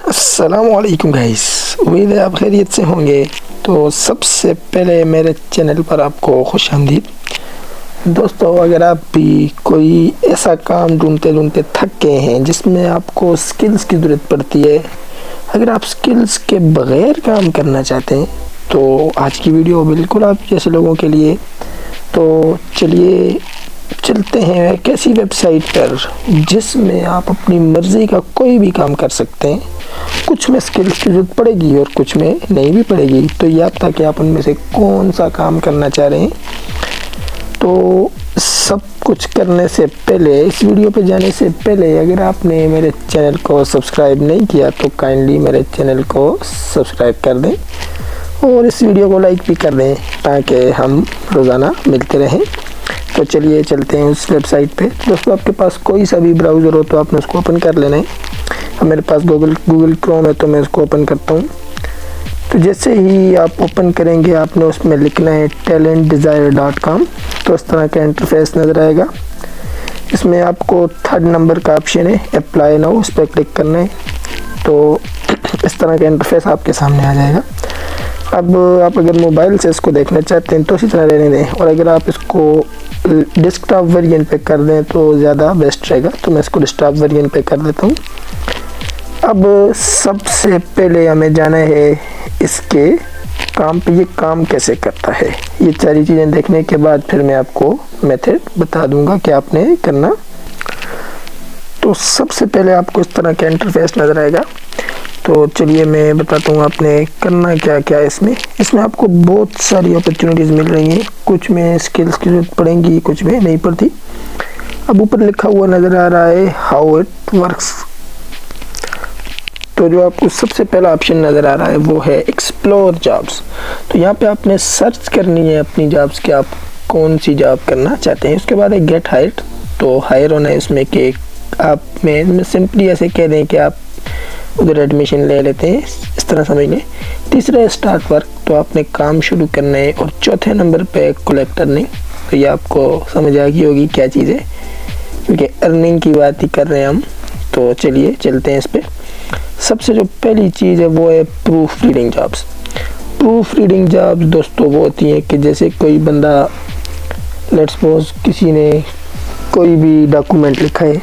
अस्सलामुअलैकुम गाइस, उम्मीद है आप खैरियत से होंगे। तो सबसे पहले मेरे चैनल पर आपको खुशामदीद। दोस्तों, अगर आप भी कोई ऐसा काम ढूंढते ढूंढते थक गए हैं जिसमें आपको स्किल्स की ज़रूरत पड़ती है, अगर आप स्किल्स के बग़ैर काम करना चाहते हैं तो आज की वीडियो बिल्कुल आप जैसे लोगों के लिए। तो चलिए चलते हैं एक ऐसी वेबसाइट पर जिसमें आप अपनी मर्ज़ी का कोई भी काम कर सकते हैं। कुछ में स्किल्स की ज़रूरत पड़ेगी और कुछ में नहीं भी पड़ेगी, तो ये आप ताकि आप उनमें से कौन सा काम करना चाह रहे हैं। तो सब कुछ करने से पहले, इस वीडियो पे जाने से पहले, अगर आपने मेरे चैनल को सब्सक्राइब नहीं किया तो काइंडली मेरे चैनल को सब्सक्राइब कर दें और इस वीडियो को लाइक भी कर दें ताकि हम रोज़ाना मिलते रहें। तो चलिए चलते हैं उस वेबसाइट पे। दोस्तों, आपके पास कोई सा भी ब्राउज़र हो तो आपने उसको ओपन कर लेना है। अब मेरे पास गूगल क्रोम है तो मैं उसको ओपन करता हूँ। तो जैसे ही आप ओपन करेंगे आपने उसमें लिखना है talentdesire.com। तो इस तरह का इंटरफेस नज़र आएगा। इसमें आपको 3rd नंबर का ऑप्शन है अप्लाई नाउ, उस पर क्लिक करना है। तो इस तरह का इंटरफेस आपके सामने आ जाएगा। अब आप अगर मोबाइल से इसको देखना चाहते हैं तो इसी तरह रहने दें, और अगर आप इसको डेस्कटॉप वेरिएंट पे कर दें तो ज़्यादा बेस्ट रहेगा। तो मैं इसको डेस्कटॉप वेरिएंट पे कर देता हूँ। अब सबसे पहले हमें जाना है इसके काम पे, ये काम कैसे करता है। ये सारी चीज़ें देखने के बाद फिर मैं आपको मेथड बता दूंगा कि आपने करना। तो सबसे पहले आपको इस तरह का इंटरफेस नज़र आएगा। तो चलिए मैं बताता हूँ आपने करना क्या क्या है। इसमें आपको बहुत सारी अपॉर्चुनिटीज़ मिल रही हैं। कुछ में स्किल्स की ज़रूरत पड़ेंगी, कुछ में नहीं पड़ती। अब ऊपर लिखा हुआ नज़र आ रहा है हाउ इट वर्क्स। तो जो आपको सबसे पहला ऑप्शन नज़र आ रहा है वो है एक्सप्लोर जॉब्स। तो यहाँ पे आपने सर्च करनी है अपनी जॉब्स कि आप कौन सी जॉब करना चाहते हैं। उसके बाद है गेट हायर्ड। तो हायर होना है इसमें कि आप में सिंपली ऐसे कह दें कि आप उधर एडमिशन ले लेते हैं, इस तरह समझ लें। तीसरा है स्टार्ट वर्क। तो आपने काम शुरू करना है। और चौथे नंबर पे कलेक्ट अर्निंग। तो ये आपको समझ आ गई होगी क्या चीज़ है, क्योंकि अर्निंग की बात ही कर रहे हैं हम। तो चलिए चलते हैं इस पर। सबसे जो पहली चीज़ है वो है proof reading jobs. Proof reading jobs दोस्तों वो होती हैं कि जैसे कोई बंदा, लेट्स सपोज किसी ने कोई भी डॉक्यूमेंट लिखा है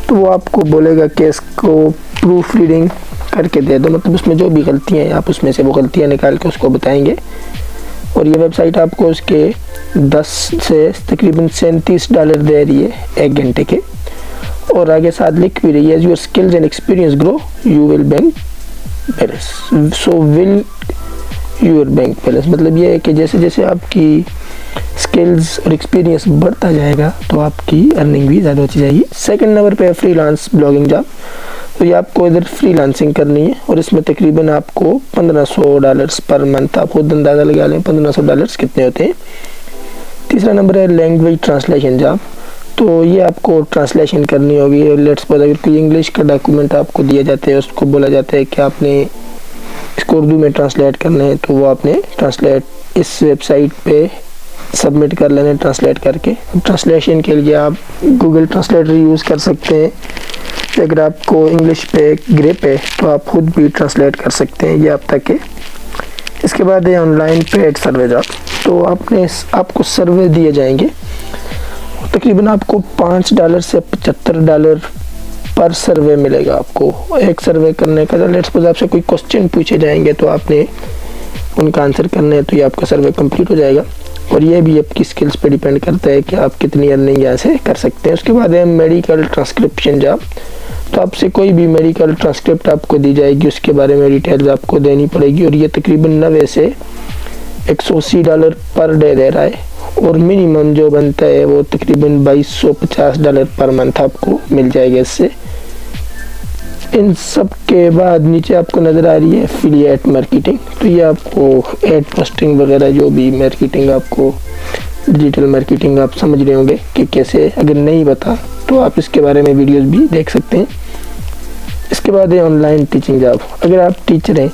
तो वो आपको बोलेगा कि इसको प्रूफ रीडिंग करके दे दो। मतलब उसमें जो भी गलतियाँ हैं आप उसमें से वो गलतियाँ निकाल के उसको बताएंगे। और ये वेबसाइट आपको उसके 10 से तकरीबन $37 दे रही है 1 घंटे के। और आगे साथ लिख भी रही है your skills and experience grow you will bank balance. So will your bank balance मतलब ये है कि जैसे जैसे आपकी स्किल्स और एक्सपीरियंस बढ़ता जाएगा तो आपकी अर्निंग भी ज़्यादा होती जाएगी। सेकंड नंबर पे है फ्रीलांस ब्लॉगिंग जॉब। तो ये आपको इधर फ्रीलांसिंग करनी है और इसमें तकरीबन आपको $1500 पर मंथ, आप खुद अंदाज़ा लगा लें $1500 कितने होते हैं। तीसरा नंबर है लैंग्वेज ट्रांसलेशन जॉब। तो ये आपको ट्रांसलेशन करनी होगी। लेट्स सपोज अगर कोई इंग्लिश का डॉक्यूमेंट आपको दिया जाता है, उसको बोला जाता है कि आपने इसको उर्दू में ट्रांसलेट करना है, तो वो आपने ट्रांसलेट इस वेबसाइट पे सबमिट कर लेना है ट्रांसलेट करके। अब ट्रांसलेशन के लिए आप गूगल ट्रांसलेटर यूज़ कर सकते हैं। अगर आपको इंग्लिश पे ग्रिप है तो आप खुद भी ट्रांसलेट कर सकते हैं, ये आप तक है। इसके बाद है ऑनलाइन पेड सर्वे जॉब। तो आपको सर्वे दिए जाएंगे, तकरीबन आपको $5 से $75 पर सर्वे मिलेगा आपको एक सर्वे करने का। लेट्स सपोज आपसे कोई क्वेश्चन पूछे जाएंगे तो आपने उनका आंसर करना है, तो ये आपका सर्वे कंप्लीट हो जाएगा। और ये भी आपकी स्किल्स पे डिपेंड करता है कि आप कितनी अर्निंग यहाँ से कर सकते हैं। उसके बाद है मेडिकल ट्रांसक्रिप्शन जॉब। तो आपसे कोई भी मेडिकल ट्रांसक्रिप्ट आपको दी जाएगी, उसके बारे में डिटेल्स आपको देनी पड़ेगी। और ये तकरीबन 90 से $180 पर डे दे रहा है। और मिनिमम जो बनता है वो तकरीबन $2250 पर मंथ आपको मिल जाएगा इससे। इन सब के बाद नीचे आपको नज़र आ रही है एफिलिएट मार्केटिंग। तो ये आपको एड पोस्टिंग वगैरह जो भी मार्केटिंग, आपको डिजिटल मार्केटिंग आप समझ रहे होंगे कि कैसे। अगर नहीं बता तो आप इसके बारे में वीडियोस भी देख सकते हैं। इसके बाद है ऑनलाइन टीचिंग जॉब। अगर आप टीचर हैं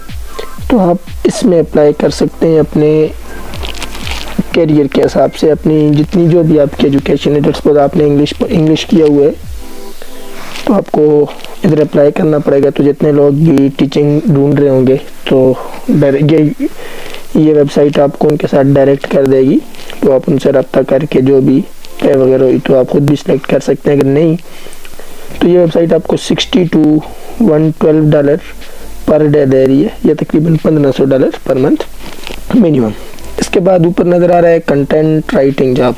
तो आप इसमें अप्लाई कर सकते हैं अपने कैरियर के हिसाब से, अपनी जितनी जो भी आपकी एजुकेशन है। सपोज आपने इंग्लिश किया हुआ है तो आपको इधर अप्लाई करना पड़ेगा। तो जितने लोग भी टीचिंग ढूंढ रहे होंगे तो ये वेबसाइट आपको उनके साथ डायरेक्ट कर देगी। तो आप उनसे रब्ता करके जो भी पे वगैरह हुई तो आप खुद भी सिलेक्ट कर सकते हैं। अगर नहीं तो ये वेबसाइट आपको $60 to $112 पर डे दे रही है, या तकरीबन $1500 पर मंथ मिनिमम। इसके बाद ऊपर नज़र आ रहा है कंटेंट राइटिंग जॉब।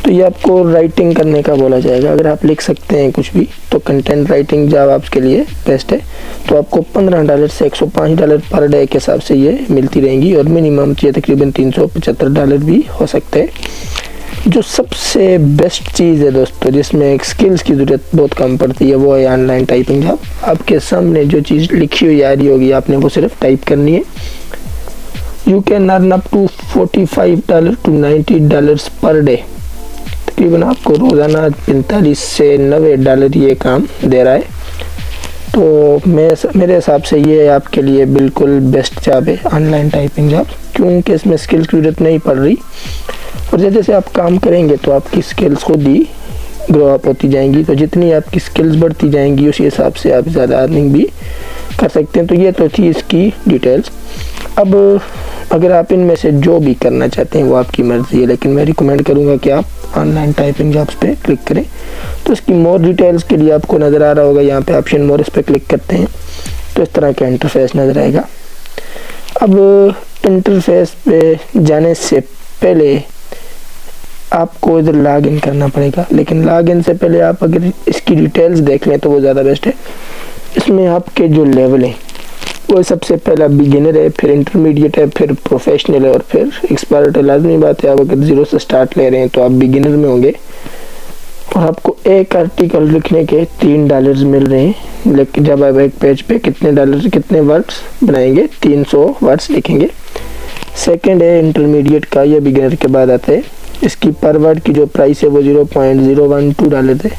तो ये आपको राइटिंग करने का बोला जाएगा। अगर आप लिख सकते हैं कुछ भी तो कंटेंट राइटिंग जॉब आपके लिए बेस्ट है। तो आपको $15 से $105 पर डे के हिसाब से ये मिलती रहेंगी, और मिनिमम ये तकरीबन $375 भी हो सकते हैं। जो सबसे बेस्ट चीज़ है दोस्तों, जिसमें एक स्किल्स की ज़रूरत बहुत कम पड़ती है, वो है ऑनलाइन टाइपिंग जॉब। आपके सामने जो चीज़ लिखी हुई आ रही होगी, आपने वो सिर्फ टाइप करनी है। You can earn up to $45 to $90 per day. तकरीबन आपको रोज़ाना 45 से $90 ये काम दे रहा है। तो मेरे हिसाब से ये आपके लिए बिल्कुल बेस्ट जॉब है ऑनलाइन टाइपिंग जॉब, क्योंकि इसमें स्किल्स की ज़रूरत नहीं पड़ रही, और जैसे जैसे आप काम करेंगे तो आपकी स्किल्स खुद ही ग्रो अप होती जाएंगी। तो जितनी आपकी स्किल्स बढ़ती जाएंगी उसी हिसाब से आप ज़्यादा अर्निंग भी कर सकते हैं। तो ये तो थी इसकी डिटेल्स। अब अगर आप इनमें से जो भी करना चाहते हैं वो आपकी मर्ज़ी है, लेकिन मैं रिकमेंड करूँगा कि आप ऑनलाइन टाइपिंग जॉब्स पे क्लिक करें। तो इसकी मोर डिटेल्स के लिए आपको नज़र आ रहा होगा यहाँ पे ऑप्शन मोर, इस पर क्लिक करते हैं तो इस तरह का इंटरफेस नज़र आएगा। अब इंटरफेस पे जाने से पहले आपको इधर लॉग इन करना पड़ेगा, लेकिन लॉग इन से पहले आप अगर इसकी डिटेल्स देख लें तो वो ज़्यादा बेस्ट है। इसमें आपके जो लेवल हैं वो सबसे पहला बिगिनर है, फिर इंटरमीडिएट है, फिर प्रोफेशनल है और फिर एक्सपर्ट है। लाजमी बात है, आप अगर 0 से स्टार्ट ले रहे हैं तो आप बिगिनर में होंगे, और आपको एक आर्टिकल लिखने के $3 मिल रहे हैं। लेकिन जब आप एक पेज पे कितने वर्ड्स बनाएंगे, 300 वर्ड्स लिखेंगे। सेकंड है इंटरमीडिएट का, यह बिगिनर के बाद आता है। इसकी पर वर्ड की जो प्राइस है वो $0.012 है,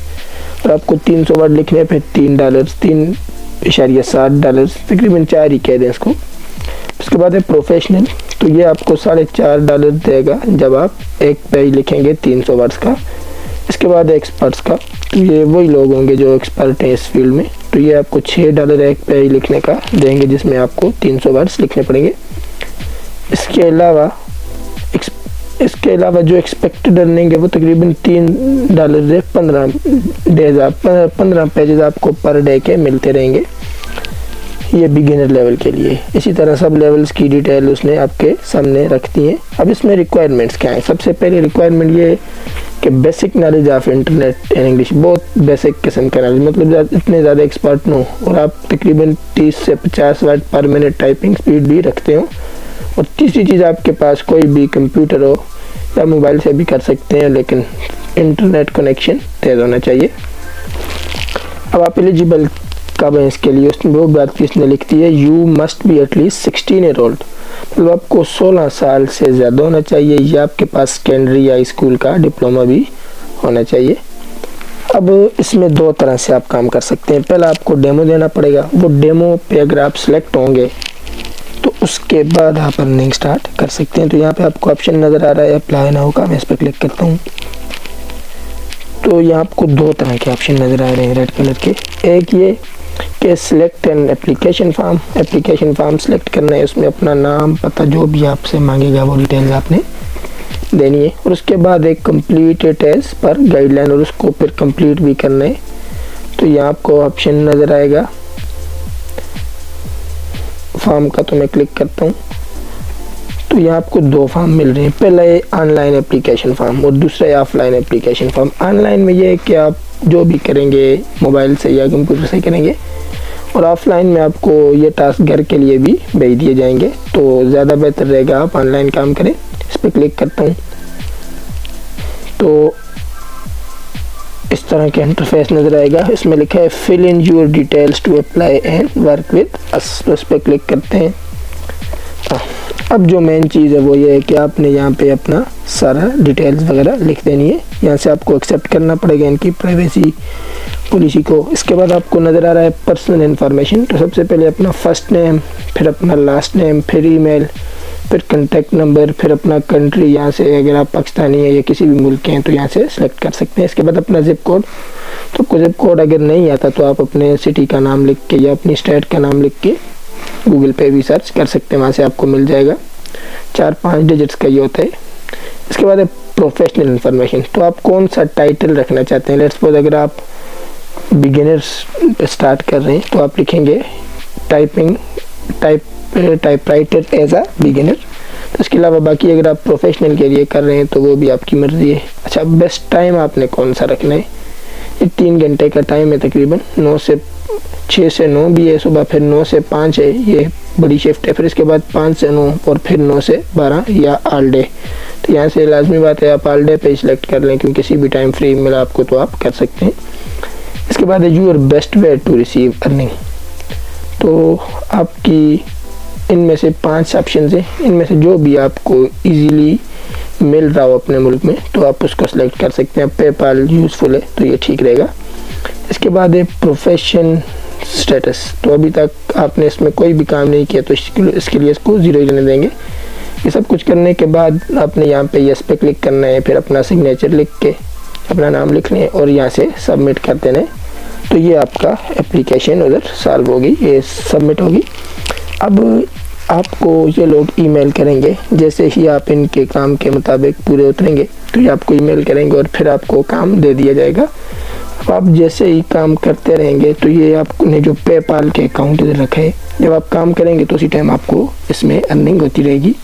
और आपको 300 वर्ड लिखने पे $3.60 तकरीबन 4 ही कह दें इसको। उसके बाद है प्रोफेशनल, तो ये आपको $4.5 देगा जब आप एक पेज लिखेंगे 300 वर्ड्स का। इसके बाद है एक्सपर्ट्स का, तो ये वही लोग होंगे जो एक्सपर्ट हैं इस फील्ड में। तो ये आपको $6 एक पेज लिखने का देंगे, जिसमें आपको 300 वर्ड्स लिखने पड़ेंगे। इसके अलावा जो एक्सपेक्टेड अर्निंग है वो तकरीबन $3 से 15 पेजेस आपको पर डे के मिलते रहेंगे। ये बिगिनर लेवल के लिए। इसी तरह सब लेवल्स की डिटेल उसने आपके सामने रख दी है। अब इसमें रिक्वायरमेंट्स क्या है? सबसे पहले रिक्वायरमेंट ये कि basic knowledge of internet and English, बहुत बेसिक किस्म का नॉलेज, मतलब इतने ज़्यादा एक्सपर्ट न हो, और आप तकरीबन 30 से 50 वर्ड पर मिनट टाइपिंग स्पीड भी रखते हो। और तीसरी चीज़, आपके पास कोई भी कंप्यूटर हो या मोबाइल से भी कर सकते हैं, लेकिन इंटरनेट कनेक्शन तेज़ होना चाहिए। अब आप एलिजिबल कब हैं इसके लिए, उसमें वो बात इसने लिखती है, you must be at least 16 year old, मतलब आपको 16 साल से ज़्यादा होना चाहिए, या आपके पास सेकेंडरी या स्कूल का डिप्लोमा भी होना चाहिए। अब इसमें 2 तरह से आप काम कर सकते हैं। पहला आपको डेमो देना पड़ेगा, वो डेमो पे अगर आप सिलेक्ट होंगे तो उसके बाद आप अर्निंग स्टार्ट कर सकते हैं। तो यहाँ पे आपको ऑप्शन नज़र आ रहा है अप्लाई नाउ का, मैं इस पर क्लिक करता हूँ तो यहाँ आपको 2 तरह के ऑप्शन नज़र आ रहे हैं रेड कलर के। एक ये कि select an application form select करना है, उसमें अपना नाम पता जो भी आपसे मांगेगा वो डिटेल्स आपने देनी है, और उसके बाद एक कंप्लीट टेस्ट पर गाइडलाइन, और उसको फिर कंप्लीट भी करना है। तो यहाँ आपको ऑप्शन नज़र आएगा फॉर्म का, तो मैं क्लिक करता हूँ तो यहाँ आपको 2 फॉर्म मिल रहे हैं। पहला है ऑनलाइन एप्लीकेशन फॉर्म और दूसरा है ऑफलाइन एप्लीकेशन फॉर्म। ऑनलाइन में ये है कि आप जो भी करेंगे मोबाइल से या कंप्यूटर से करेंगे, और ऑफलाइन में आपको ये टास्क घर के लिए भी भेज दिए जाएंगे। तो ज़्यादा बेहतर रहेगा आप ऑनलाइन काम करें। इस पर क्लिक करता हूँ तो इस तरह का इंटरफेस नज़र आएगा। इसमें लिखा है fill in your details to apply and work with us, इस पर क्लिक करते हैं। अब जो मेन चीज़ है वो ये है कि आपने यहाँ पे अपना सारा डिटेल्स वगैरह लिख देनी है। यहाँ से आपको एक्सेप्ट करना पड़ेगा इनकी प्राइवेसी पॉलिसी को। इसके बाद आपको नज़र आ रहा है पर्सनल इन्फॉर्मेशन, तो सबसे पहले अपना फर्स्ट नेम, फिर अपना लास्ट नेम, फिर ईमेल, फिर कॉन्टैक्ट नंबर, फिर अपना कंट्री, यहाँ से अगर आप पाकिस्तानी है या किसी भी मुल्क के हैं तो यहाँ से सेलेक्ट कर सकते हैं। इसके बाद अपना ज़िप कोड, तो आपको ज़िप कोड अगर नहीं आता तो आप अपने सिटी का नाम लिख के या अपनी स्टेट का नाम लिख के गूगल पे भी सर्च कर सकते हैं, वहाँ से आपको मिल जाएगा। 4-5 डिजिट्स का ये होता है। इसके बाद है प्रोफेशनल इन्फॉर्मेशन, तो आप कौन सा टाइटल रखना चाहते हैं। लेट्स सपोज अगर आप बिगिनर्स स्टार्ट कर रहे हैं तो आप लिखेंगे टाइपराइटर एज अ बिगिनर। तो इसके अलावा बाकी अगर आप प्रोफेशनल के लिए कर रहे हैं तो वो भी आपकी मर्ज़ी है। अच्छा, बेस्ट टाइम आपने कौन सा रखना है। ये 3 घंटे का टाइम है तकरीबन, 6 से 9 भी है सुबह, फिर 9 से 5 है, ये बड़ी शिफ्ट है। फिर इसके बाद 5 से 9 और फिर 9 से 12 या ऑल डे। तो यहाँ से लाजमी बात है आप ऑल डे पे सिलेक्ट कर लें, क्योंकि किसी भी टाइम फ्री मिला आपको तो आप कर सकते हैं। इसके बाद है your best way to receive earning, तो आपकी इनमें से 5 ऑप्शन हैं, इनमें से जो भी आपको इजीली मिल रहा हो अपने मुल्क में तो आप उसको सेलेक्ट कर सकते हैं। पेपाल यूज़फुल है तो ये ठीक रहेगा। इसके बाद है प्रोफेशन स्टेटस, तो अभी तक आपने इसमें कोई भी काम नहीं किया तो इसके लिए इसको 0 ही रहने देंगे। ये सब कुछ करने के बाद आपने यहाँ पे यस पे क्लिक करना है, फिर अपना सिग्नेचर लिख के अपना नाम लिख लें और यहाँ से सबमिट कर देना है। तो ये आपका एप्लीकेशन उधर सॉल्व होगी, ये सबमिट होगी। अब आपको ये लोग ईमेल करेंगे, जैसे ही आप इनके काम के मुताबिक पूरे उतरेंगे तो ये आपको ईमेल करेंगे और फिर आपको काम दे दिया जाएगा। अब आप जैसे ही काम करते रहेंगे तो ये आपने जो पेपाल के अकाउंट इधर रखा है, जब आप काम करेंगे तो उसी टाइम आपको इसमें अर्निंग होती रहेगी।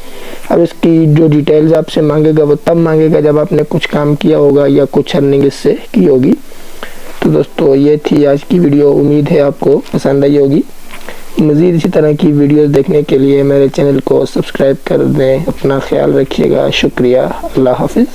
अब इसकी जो डिटेल्स आपसे मांगेगा वो तब मांगेगा जब आपने कुछ काम किया होगा या कुछ अर्निंग इससे की होगी। तो दोस्तों ये थी आज की वीडियो, उम्मीद है आपको पसंद आई होगी। मज़ीद इसी तरह की वीडियोस देखने के लिए मेरे चैनल को सब्सक्राइब कर दें। अपना ख्याल रखिएगा, शुक्रिया, अल्लाह हाफिज़।